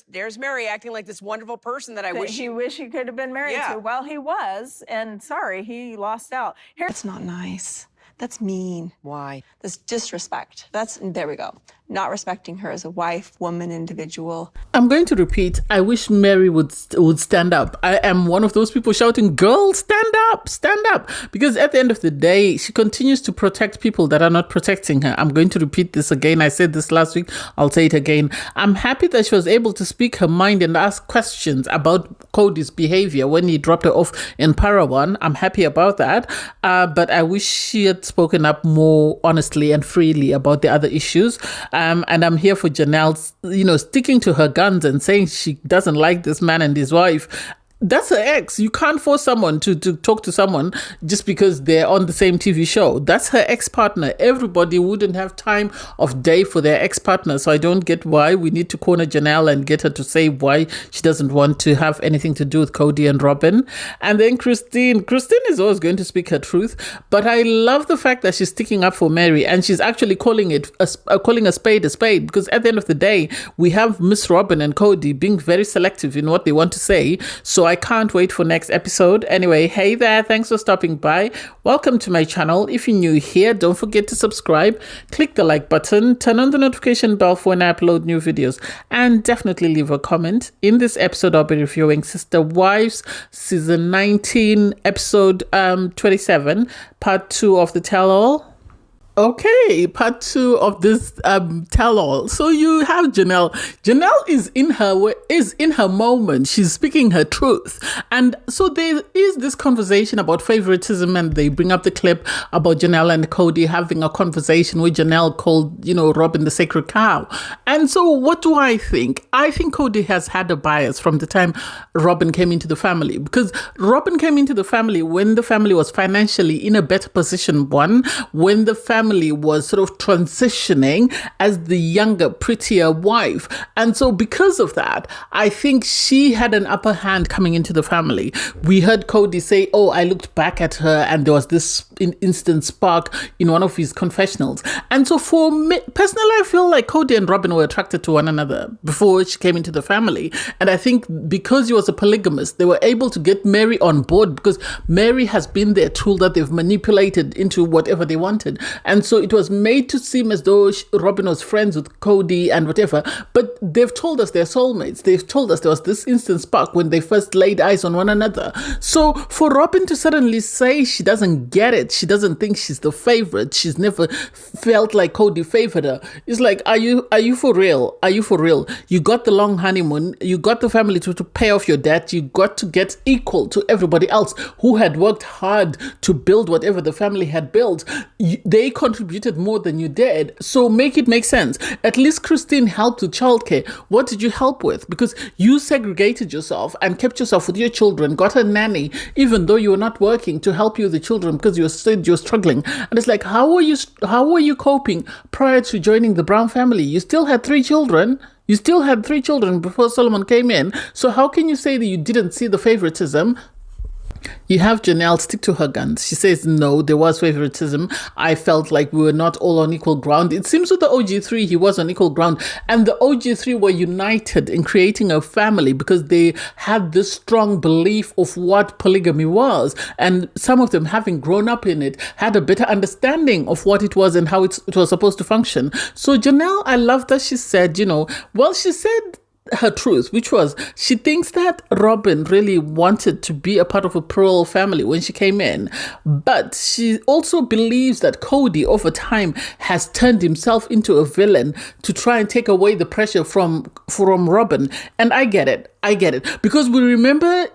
there's Meri acting like this wonderful person that I wish he could have been married to. Well, he was, and sorry, he lost out. That's not nice. That's mean. Why? That's disrespect. There we go. Not respecting her as a wife, woman, individual. I'm going to repeat, I wish Meri would stand up. I am one of those people shouting, girl, stand up, stand up. Because at the end of the day, she continues to protect people that are not protecting her. I'm going to repeat this again. I said this last week. I'll say it again. I'm happy that she was able to speak her mind and ask questions about Kody's behavior when he dropped her off in Parawan. I'm happy about that. But I wish she had spoken up more honestly and freely about the other issues. And I'm here for Janelle, sticking to her guns and saying she doesn't like this man and his wife. That's her ex. You can't force someone to talk to someone just because they're on the same TV show. That's her ex-partner. Everybody wouldn't have time of day for their ex-partner. So I don't get why we need to corner Janelle and get her to say why she doesn't want to have anything to do with Kody and Robyn. And then Christine is always going to speak her truth. But I love the fact that she's sticking up for Meri and she's actually calling a spade a spade, because at the end of the day, we have Miss Robyn and Kody being very selective in what they want to say. So I can't wait for next episode. Anyway, hey there, thanks for stopping by. Welcome to my channel. If you're new here, don't forget to subscribe, click the like button, turn on the notification bell for when I upload new videos, and definitely leave a comment. In this episode, I'll be reviewing Sister Wives, season 19, episode 27, part 2 of the tell-all. Okay, part 2 of this tell-all. So you have Janelle. Janelle is in her moment. She's speaking her truth. And so there is this conversation about favoritism, and they bring up the clip about Janelle and Kody having a conversation where Janelle called, Robyn the sacred cow. And so what do I think? I think Kody has had a bias from the time Robyn came into the family, because Robyn came into the family when the family was financially in a better position, when the family was sort of transitioning as the younger, prettier wife. And so because of that, I think she had an upper hand coming into the family. We heard Kody say, I looked back at her and there was this instant spark in one of his confessionals. And so for me, personally, I feel like Kody and Robyn were attracted to one another before she came into the family. And I think because he was a polygamist, they were able to get Meri on board, because Meri has been their tool that they've manipulated into whatever they wanted. And so it was made to seem as though Robyn was friends with Kody and whatever, but they've told us they're soulmates. They've told us there was this instant spark when they first laid eyes on one another. So for Robyn to suddenly say she doesn't get it, she doesn't think she's the favorite, she's never felt like Kody favored her, it's like, are you for real? Are you for real? You got the long honeymoon, you got the family to pay off your debt, you got to get equal to everybody else who had worked hard to build whatever the family had built. They contributed more than you did, so make it make sense. At least Christine helped with childcare. What did you help with? Because you segregated yourself and kept yourself with your children, got a nanny, even though you were not working to help you with the children because you said you're struggling. And it's like, how were you coping prior to joining the Brown family? You still had 3 children. You still had 3 children before Solomon came in. So how can you say that you didn't see the favoritism? You have Janelle stick to her guns. She says, no, there was favoritism. I felt like we were not all on equal ground. It seems with the OG3, he was on equal ground. And the OG3 were united in creating a family because they had this strong belief of what polygamy was. And some of them, having grown up in it, had a better understanding of what it was and how it was supposed to function. So Janelle, I love that she said, she said her truth, which was she thinks that Robyn really wanted to be a part of a plural family when she came in, but she also believes that Kody over time has turned himself into a villain to try and take away the pressure from Robyn. And I get it, because we remember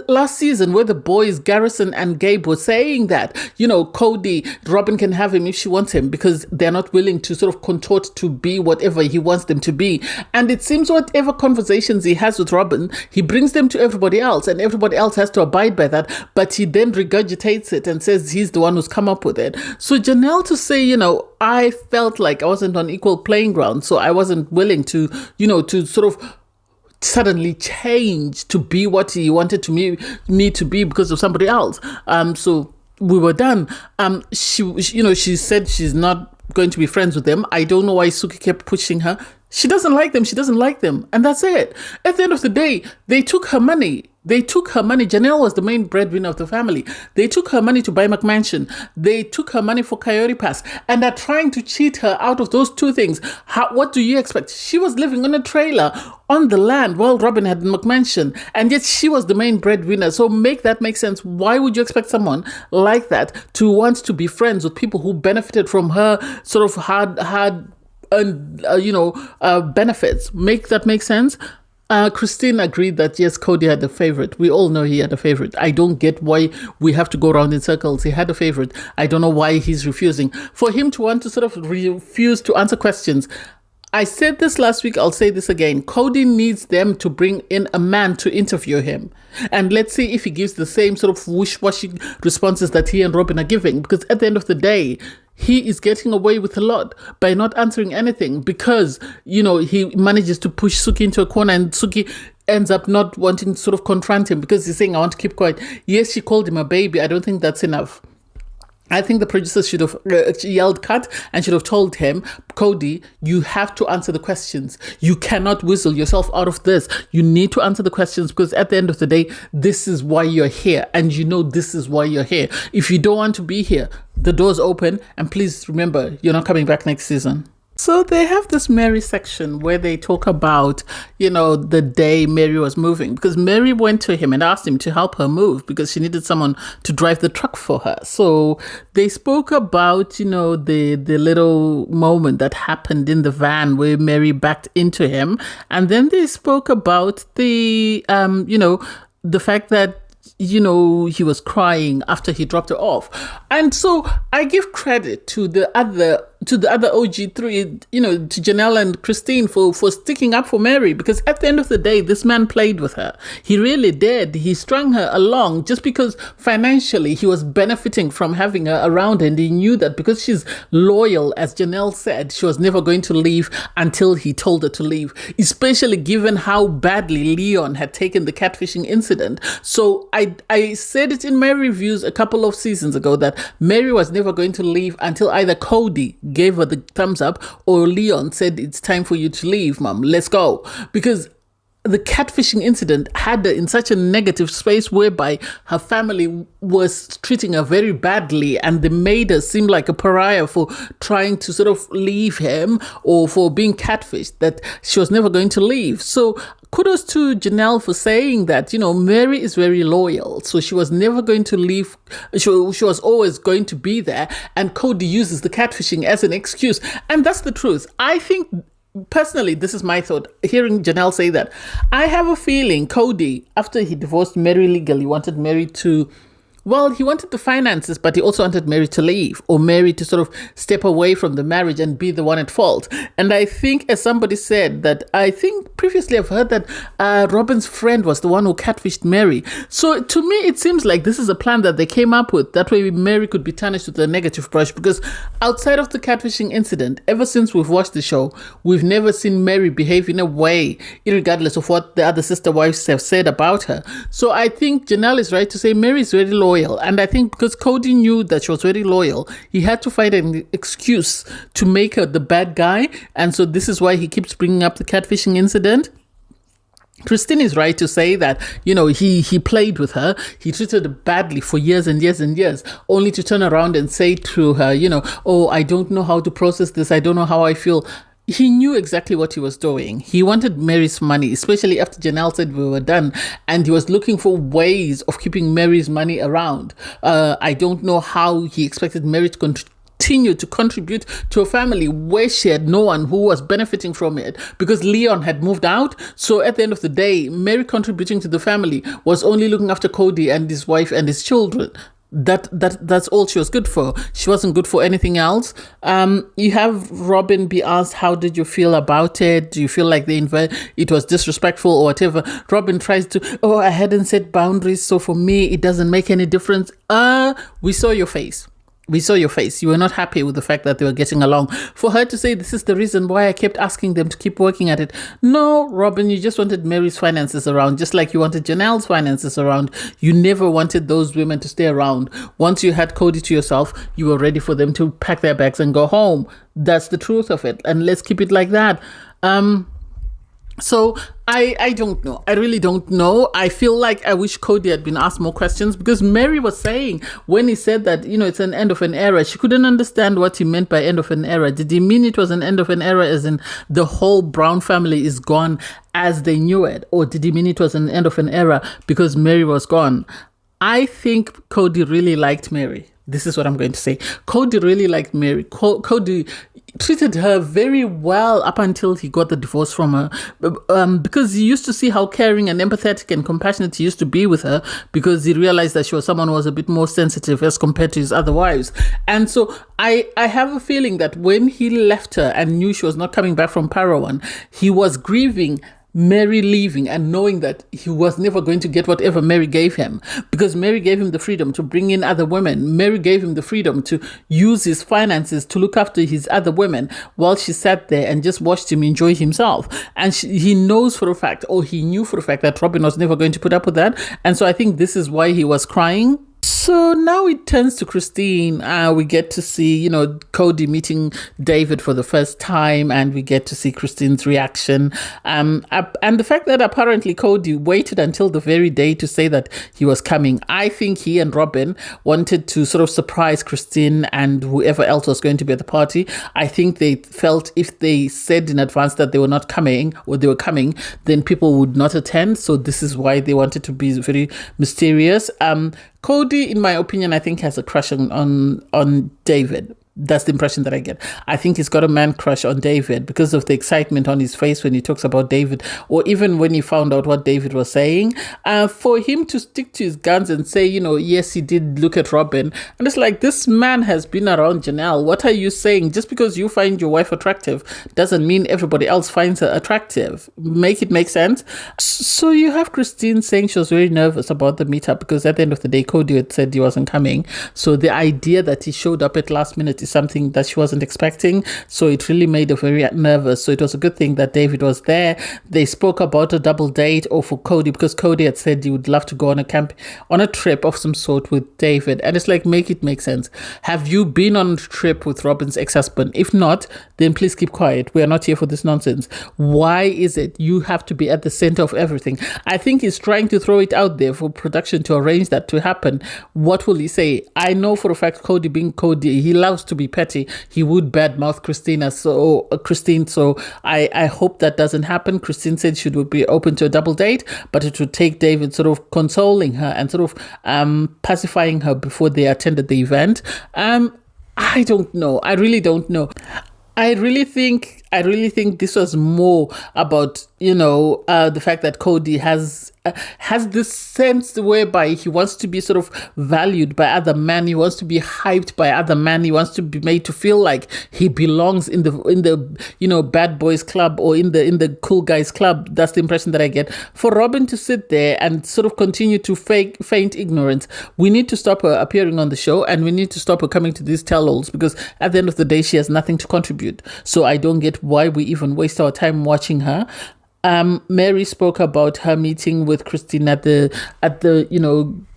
last season where the boys Garrison and Gabe were saying that Kody, Robyn can have him if she wants him, because they're not willing to sort of contort to be whatever he wants them to be. And it seems whatever conversations he has with Robyn, he brings them to everybody else, and everybody else has to abide by that, but he then regurgitates it and says he's the one who's come up with it. So Janelle to say, I felt like I wasn't on equal playing ground, so I wasn't willing to, to sort of suddenly change to be what he wanted me to be because of somebody else. So we were done. She said she's not going to be friends with them. I don't know why Suki kept pushing her. She doesn't like them. She doesn't like them. And that's it. At the end of the day, they took her money. Janelle was the main breadwinner of the family. They took her money to buy McMansion. They took her money for Coyote Pass and are trying to cheat her out of those two things. What do you expect? She was living on a trailer on the land while Robyn had McMansion, and yet she was the main breadwinner. So make that make sense. Why would you expect someone like that to want to be friends with people who benefited from her sort of hard benefits? Make that make sense? Christine agreed that yes, Kody had a favorite. We all know he had a favorite. I don't get why we have to go around in circles. He had a favorite. I don't know why he's refusing. For him to want to sort of refuse to answer questions. I said this last week, I'll say this again. Kody needs them to bring in a man to interview him. And let's see if he gives the same sort of wish-washy responses that he and Robyn are giving. Because at the end of the day, he is getting away with a lot by not answering anything because, he manages to push Suki into a corner and Suki ends up not wanting to sort of confront him because he's saying, I want to keep quiet. Yes, she called him a baby. I don't think that's enough. I think the producers should have yelled cut and should have told him, Kody, you have to answer the questions. You cannot whistle yourself out of this. You need to answer the questions because at the end of the day, this is why you're here. And this is why you're here. If you don't want to be here, the door's open. And please remember, you're not coming back next season. So they have this Meri section where they talk about, the day Meri was moving, because Meri went to him and asked him to help her move because she needed someone to drive the truck for her. So they spoke about, the little moment that happened in the van where Meri backed into him. And then they spoke about the fact that he was crying after he dropped her off. And so I give credit to the other OG3, to Janelle and Christine for sticking up for Meri, because at the end of the day, this man played with her. He really did. He strung her along just because financially he was benefiting from having her around, and he knew that because she's loyal, as Janelle said, she was never going to leave until he told her to leave, especially given how badly Leon had taken the catfishing incident. So I said it in my reviews a couple of seasons ago that Meri was never going to leave until either Kody gave her the thumbs up or Leon said, it's time for you to leave, mom, let's go. Because the catfishing incident had her in such a negative space whereby her family was treating her very badly, and they made her seem like a pariah for trying to sort of leave him or for being catfished, that she was never going to leave. So kudos to Janelle for saying that, Meri is very loyal. So she was never going to leave. She was always going to be there. And Kody uses the catfishing as an excuse. And that's the truth. I think, personally, this is my thought, hearing Janelle say that, I have a feeling Kody, after he divorced Meri legally, wanted Meri to, he wanted the finances, but he also wanted Meri to leave, or Meri to sort of step away from the marriage and be the one at fault. And I think, as somebody said, that I think previously I've heard that Robyn's friend was the one who catfished Meri. So to me, it seems like this is a plan that they came up with. That way Meri could be tarnished with a negative brush, because outside of the catfishing incident, ever since we've watched the show, we've never seen Meri behave in a way, regardless of what the other sister wives have said about her. So I think Janelle is right to say Meri is very loyal. And I think because Kody knew that she was very loyal, he had to find an excuse to make her the bad guy. And so this is why he keeps bringing up the catfishing incident. Christine is right to say that, he played with her. He treated her badly for years and years and years, only to turn around and say to her, oh, I don't know how to process this. I don't know how I feel. He knew exactly what he was doing. He wanted Meri's money, especially after Janelle said we were done. And he was looking for ways of keeping Meri's money around. I don't know how he expected Meri to continue to contribute to a family where she had no one who was benefiting from it, because Leon had moved out. So at the end of the day, Meri contributing to the family was only looking after Kody and his wife and his children. That's all she was good for. She wasn't good for anything else. You have Robyn be asked, how did you feel about it? Do you feel like it was disrespectful or whatever? Robyn tries to, I hadn't set boundaries, so for me it doesn't make any difference. We saw your face. We saw your face. You were not happy with the fact that they were getting along. For her to say this is the reason why I kept asking them to keep working at it. No, Robyn, you just wanted Meri's finances around, just like you wanted Janelle's finances around. You never wanted those women to stay around. Once you had Kody to yourself, you were ready for them to pack their bags and go home. That's the truth of it. And let's keep it like that. So I don't know. I really don't know. I feel like I wish Kody had been asked more questions, because Meri was saying, when he said that, it's an end of an era, she couldn't understand what he meant by end of an era. Did he mean it was an end of an era as in the whole Brown family is gone as they knew it? Or did he mean it was an end of an era because Meri was gone? I think Kody really liked Meri. This is what I'm going to say. Kody really liked Meri. Kody treated her very well up until he got the divorce from her, because he used to see how caring and empathetic and compassionate he used to be with her, because he realized that she was someone who was a bit more sensitive as compared to his other wives. And so I have a feeling that when he left her and knew she was not coming back from Parawan, he was grieving Meri leaving and knowing that he was never going to get whatever Meri gave him, because Meri gave him the freedom to bring in other women. Meri gave him the freedom to use his finances to look after his other women while she sat there and just watched him enjoy himself. And he knows for a fact, or he knew for a fact, that Robyn was never going to put up with that. And so I think this is why he was crying. So now it turns to Christine. We get to see, Kody meeting David for the first time, and we get to see Christine's reaction. And the fact that apparently Kody waited until the very day to say that he was coming. I think he and Robyn wanted to sort of surprise Christine and whoever else was going to be at the party. I think they felt if they said in advance that they were not coming, or they were coming, then people would not attend. So this is why they wanted to be very mysterious. Kody, in my opinion, I think has a crush on David. That's the impression that I get. I think he's got a man crush on David because of the excitement on his face when he talks about David, or even when he found out what David was saying. For him to stick to his guns and say, yes, he did look at Robyn. And it's like, this man has been around Janelle. What are you saying? Just because you find your wife attractive doesn't mean everybody else finds her attractive. Make it make sense. So you have Christine saying she was very nervous about the meetup because at the end of the day, Kody had said he wasn't coming. So the idea that he showed up at last minute is something that she wasn't expecting. So it really made her very nervous. So it was a good thing that David was there. They spoke about a double date, or for Kody, because Kody had said he would love to go on a trip of some sort with David. And it's like, make it make sense. Have you been on a trip with Robyn's ex-husband? If not, then please keep quiet. We are not here for this nonsense. Why is it you have to be at the center of everything? I think he's trying to throw it out there for production to arrange that to happen. What will he say? I know for a fact, Kody being Kody, he loves to be petty. He would badmouth Christine. So I hope that doesn't happen. Christine said she would be open to a double date, but it would take David sort of consoling her and sort of pacifying her before they attended the event. I don't know. I really don't know. I really think this was more about, the fact that Kody has this sense whereby he wants to be sort of valued by other men. He wants to be hyped by other men. He wants to be made to feel like he belongs in the bad boys club, or in the cool guys club. That's the impression that I get. For Robyn to sit there and sort of continue to feign ignorance, we need to stop her appearing on the show, and we need to stop her coming to these tell-alls, because at the end of the day, she has nothing to contribute. So I don't get why we even waste our time watching her. Meri spoke about her meeting with Christine at the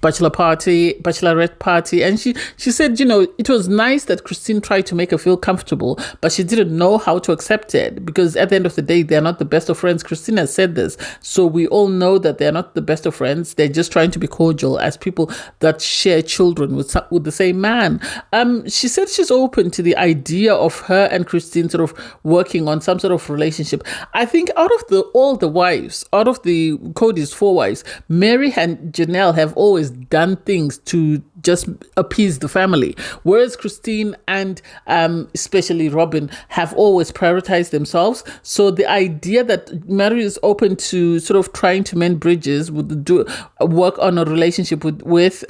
bachelorette party, and she said, it was nice that Christine tried to make her feel comfortable, but she didn't know how to accept it, because at the end of the day, they're not the best of friends. Christine has said this, so we all know that they're not the best of friends. They're just trying to be cordial as people that share children with the same man. She said she's open to the idea of her and Christine sort of working on some sort of relationship. I think out of all the wives, out of the Kody's 4 wives, Meri and Janelle have always done things to just appease the family, whereas Christine and especially Robyn have always prioritized themselves. So the idea that Meri is open to sort of trying to mend bridges, work on a relationship with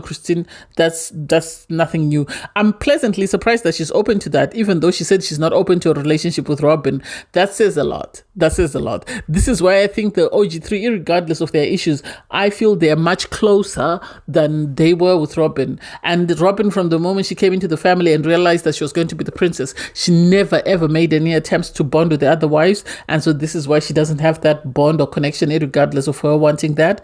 Christine, that's nothing new. I'm pleasantly surprised that she's open to that, even though she said she's not open to a relationship with Robyn. That says a lot. This is why I think the OG3, regardless of their issues, I feel they're much closer than they were with Robyn. And Robyn, from the moment she came into the family and realized that she was going to be the princess, she never ever made any attempts to bond with the other wives. And so this is why she doesn't have that bond or connection, regardless of her wanting that.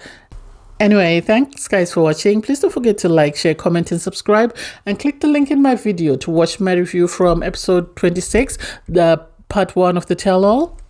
Anyway, thanks guys for watching. Please don't forget to like, share, comment, and subscribe. And click the link in my video to watch my review from episode 26, the part 1 of the tell-all.